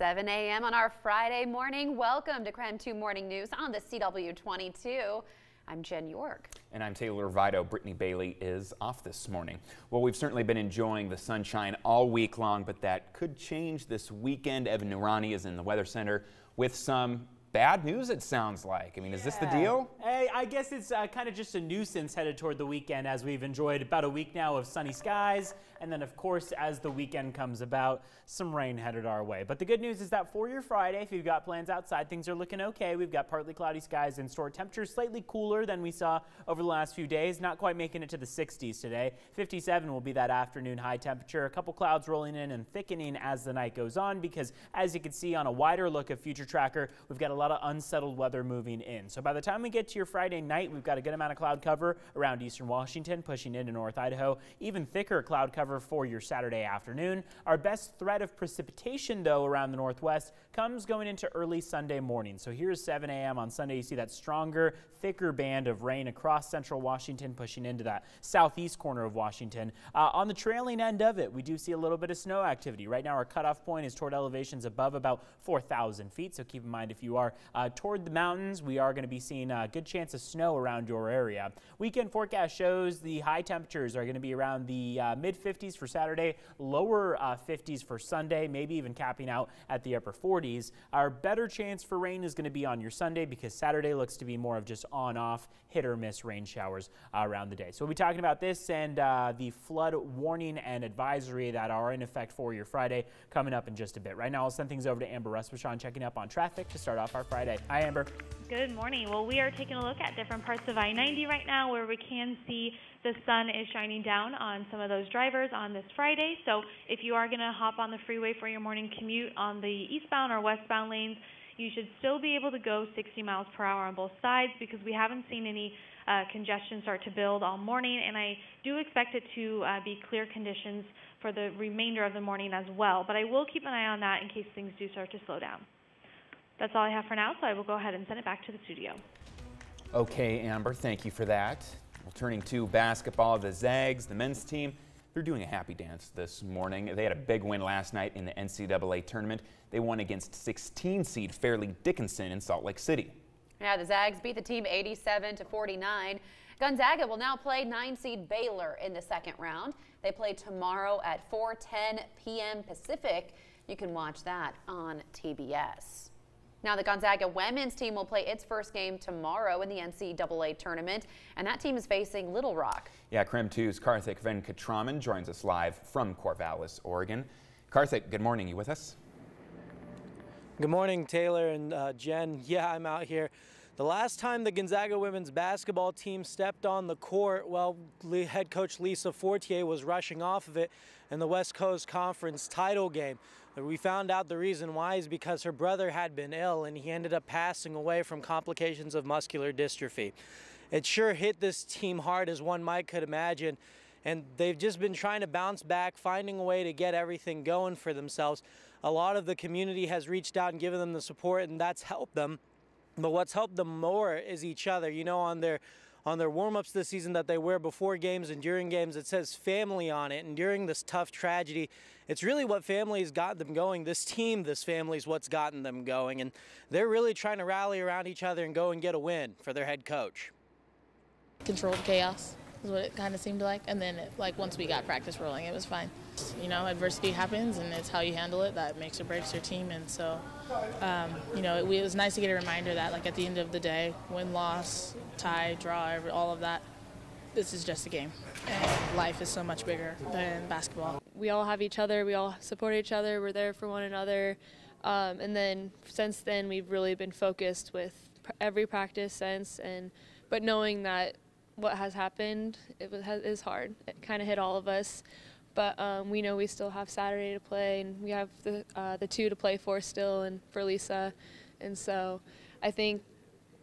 7 a.m. on our Friday morning. Welcome to KREM 2 Morning News on the CW22. I'm Jen York. And I'm Taylor Vito. Brittany Bailey is off this morning. Well, we've certainly been enjoying the sunshine all week long, but that could change this weekend. Evan Noorani is in the Weather Center with some bad news, it sounds like. I mean, is this the deal? Hey, I guess it's kind of just a nuisance headed toward the weekend, as we've enjoyed about a week now of sunny skies. And then, of course, as the weekend comes about, some rain headed our way. But the good news is that for your Friday, if you've got plans outside, things are looking okay. We've got partly cloudy skies in store. Temperatures slightly cooler than we saw over the last few days. Not quite making it to the 60s today. 57 will be that afternoon high temperature. A couple clouds rolling in and thickening as the night goes on because, as you can see on a wider look of Future Tracker, we've got a lot of unsettled weather moving in. So by the time we get to your Friday night, we've got a good amount of cloud cover around eastern Washington, pushing into North Idaho. Even thicker cloud cover for your Saturday afternoon. Our best threat of precipitation, though, around the northwest comes going into early Sunday morning. So here's 7 a.m. on Sunday. You see that stronger, thicker band of rain across central Washington, pushing into that southeast corner of Washington. On the trailing end of it, we do see a little bit of snow activity. Right now, our cutoff point is toward elevations above about 4,000 feet. So keep in mind, if you are toward the mountains, we are going to be seeing a good chance of snow around your area. Weekend forecast shows the high temperatures are going to be around the mid-50s for Saturday, lower 50s for Sunday, maybe even capping out at the upper 40s. Our better chance for rain is going to be on your Sunday because Saturday looks to be more of just on-off, hit-or-miss rain showers around the day. So we'll be talking about this and the flood warning and advisory that are in effect for your Friday coming up in just a bit. Right now, I'll send things over to Amber Respachon checking up on traffic to start off our Friday. Hi, Amber. Good morning. Well, we are taking a look at different parts of I-90 right now where we can see the sun is shining down on some of those drivers on this Friday. So if you are going to hop on the freeway for your morning commute on the eastbound or westbound lanes, you should still be able to go 60 miles per hour on both sides because we haven't seen any congestion start to build all morning, and I do expect it to be clear conditions for the remainder of the morning as well. But I will keep an eye on that in case things do start to slow down. That's all I have for now, so I will go ahead and send it back to the studio. Okay, Amber, thank you for that. Well, turning to basketball, the Zags, the men's team, they're doing a happy dance this morning. They had a big win last night in the NCAA Tournament. They won against 16 seed Fairleigh Dickinson in Salt Lake City. Yeah, the Zags beat the team 87-49. Gonzaga will now play 9 seed Baylor in the second round. They play tomorrow at 4:10 p.m. Pacific. You can watch that on TBS. Now, the Gonzaga women's team will play its first game tomorrow in the NCAA Tournament, and that team is facing Little Rock. Yeah, KREM 2's Karthik Venkatraman joins us live from Corvallis, Oregon. Karthik, good morning. You with us? Good morning, Taylor and Jen. Yeah, I'm out here. The last time the Gonzaga women's basketball team stepped on the court, well, head coach Lisa Fortier was rushing off of it in the West Coast Conference title game. We found out the reason why is because her brother had been ill and he ended up passing away from complications of muscular dystrophy. It sure hit this team hard, as one might could imagine, and they've just been trying to bounce back, finding a way to get everything going for themselves. A lot of the community has reached out and given them the support, and that's helped them. But what's helped them more is each other. You know, on their warm-ups this season that they wear before games and during games, it says family on it. And during this tough tragedy, it's really what family has got them going. This team, this family is what's gotten them going. And they're really trying to rally around each other and go and get a win for their head coach. Controlled chaos is what it kind of seemed like. And then, once we got practice rolling, it was fine. You know, adversity happens, and it's how you handle it that makes or breaks your team. And so, you know, it was nice to get a reminder that, at the end of the day, win, loss, tie, draw, all of that, this is just a game. And life is so much bigger than basketball. We all have each other. We all support each other. We're there for one another. And then since then, we've really been focused with every practice since. But knowing that what has happened is hard. It kind of hit all of us. But we know we still have Saturday to play, and we have the 2 to play for still, and for Lisa. And so I think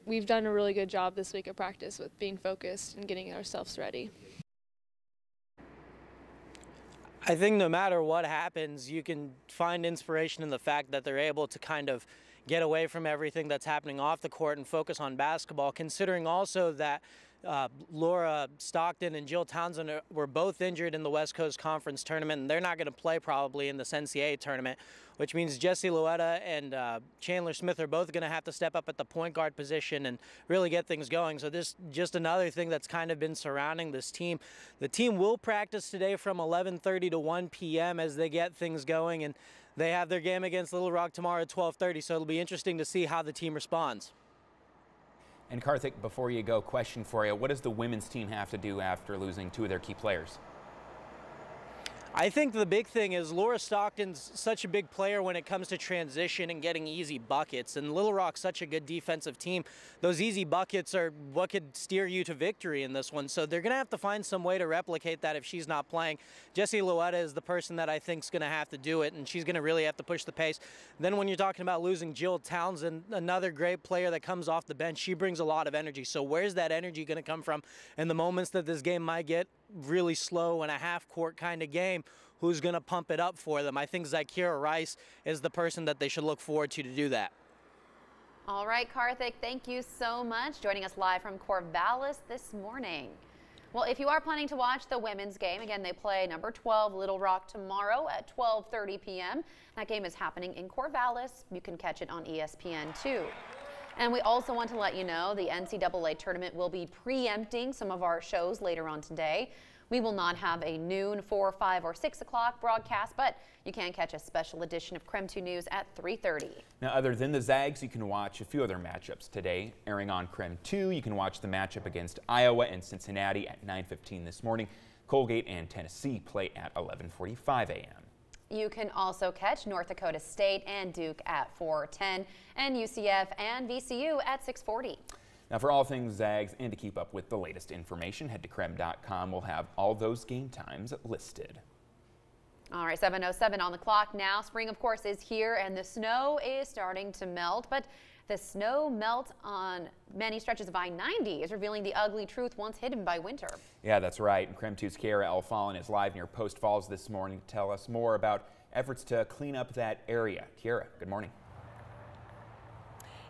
we've done a really good job this week of practice with being focused and getting ourselves ready. I think no matter what happens, you can find inspiration in the fact that they're able to kind of get away from everything that's happening off the court and focus on basketball, considering also that Laura Stockton and Jill Townsend were both injured in the West Coast Conference Tournament, and they're not going to play probably in this NCAA tournament, which means Jessie Luetta and Chandler Smith are both going to have to step up at the point guard position and really get things going. So this just another thing that's kind of been surrounding this team. The team will practice today from 11:30 to 1 p.m. as they get things going, and they have their game against Little Rock tomorrow at 12:30, so it'll be interesting to see how the team responds. And Karthik, before you go, question for you. What does the women's team have to do after losing two of their key players? I think the big thing is Laura Stockton's such a big player when it comes to transition and getting easy buckets, and Little Rock's such a good defensive team. Those easy buckets are what could steer you to victory in this one, so they're going to have to find some way to replicate that if she's not playing. Jessie Luetta is the person that I think is going to have to do it, and she's going to really have to push the pace. Then when you're talking about losing Jill Townsend, another great player that comes off the bench, she brings a lot of energy. So where's that energy going to come from in the moments that this game might get really slow in a half-court kind of game? Who's going to pump it up for them? I think Zykira Rice is the person that they should look forward to do that. All right, Karthik, thank you so much. Joining us live from Corvallis this morning. Well, if you are planning to watch the women's game, again, they play number 12 Little Rock tomorrow at 12:30 p.m. That game is happening in Corvallis. You can catch it on ESPN2. And we also want to let you know the NCAA tournament will be preempting some of our shows later on today. We will not have a noon, 4, 5, or 6 o'clock broadcast, but you can catch a special edition of KREM 2 News at 3:30. Now, other than the Zags, you can watch a few other matchups today. Airing on KREM 2, you can watch the matchup against Iowa and Cincinnati at 9:15 this morning. Colgate and Tennessee play at 11:45 a.m. You can also catch North Dakota State and Duke at 4:10 and UCF and VCU at 6:40. Now, for all things Zags and to keep up with the latest information, head to KREM.com. We'll have all those game times listed. All right, 7:07 on the clock now. Spring, of course, is here and the snow is starting to melt, but the snow melt on many stretches of I-90 is revealing the ugly truth once hidden by winter. Yeah, that's right. And KREM 2's Kiara L. Fallon is live near Post Falls this morning to tell us more about efforts to clean up that area. Kiara, good morning.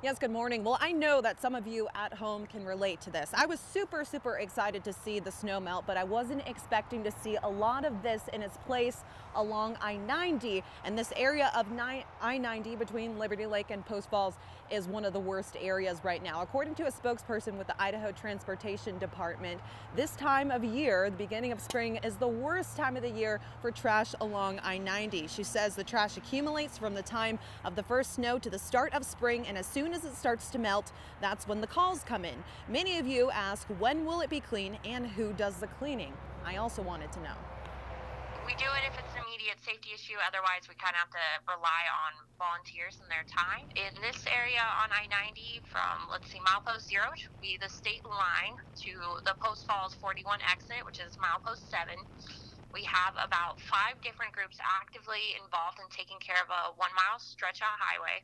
Yes, good morning. Well, I know that some of you at home can relate to this. I was super excited to see the snow melt, but I wasn't expecting to see a lot of this in its place along I-90. And this area of I-90 between Liberty Lake and Post Falls is one of the worst areas right now. According to a spokesperson with the Idaho Transportation Department, this time of year, the beginning of spring, is the worst time of the year for trash along I-90. She says the trash accumulates from the time of the first snow to the start of spring, and as soon as it starts to melt, that's when the calls come in. Many of you ask, when will it be clean and who does the cleaning? I also wanted to know. We do it if it's an immediate safety issue. Otherwise, we kind of have to rely on volunteers and their time. In this area on I-90 from, let's see, milepost 0, which would be the state line, to the Post Falls 41 exit, which is milepost 7, we have about 5 different groups actively involved in taking care of a 1-mile stretch of highway.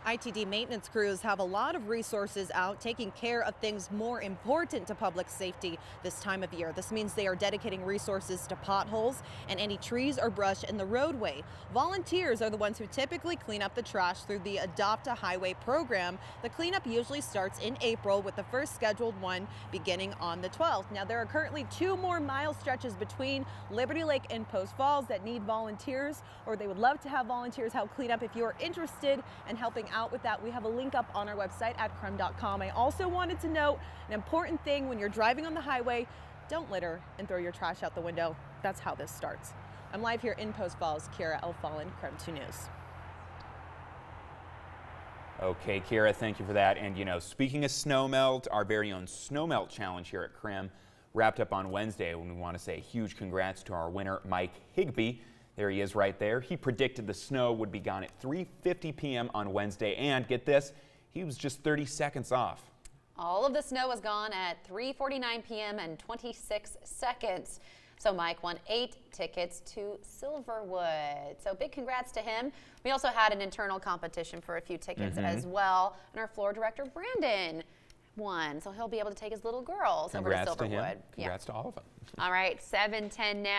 ITD maintenance crews have a lot of resources out taking care of things more important to public safety this time of year. This means they are dedicating resources to potholes and any trees or brush in the roadway. Volunteers are the ones who typically clean up the trash through the Adopt a Highway program. The cleanup usually starts in April, with the first scheduled one beginning on the 12th. Now, there are currently 2 more mile stretches between Liberty Lake and Post Falls that need volunteers, or they would love to have volunteers help clean up. If you are interested in helping out with that, we have a link up on our website at KREM.com. I also wanted to note an important thing: when you're driving on the highway, don't litter and throw your trash out the window. That's how this starts. I'm live here in Post Falls. Kiara L. Fallon, KREM 2 News. Okay, Kiara, thank you for that. And you know, speaking of snow melt, our very own snow melt challenge here at KREM wrapped up on Wednesday, when we want to say a huge congrats to our winner, Mike Higbee. There he is right there. He predicted the snow would be gone at 3:50 p.m. on Wednesday, and get this, he was just 30 seconds off. All of the snow was gone at 3:49 p.m. and 26 seconds. So Mike won 8 tickets to Silverwood. So big congrats to him. We also had an internal competition for a few tickets as well, and our floor director, Brandon, won. So he'll be able to take his little girls over to Silverwood. Congrats to all of them. All right, 7:10 now.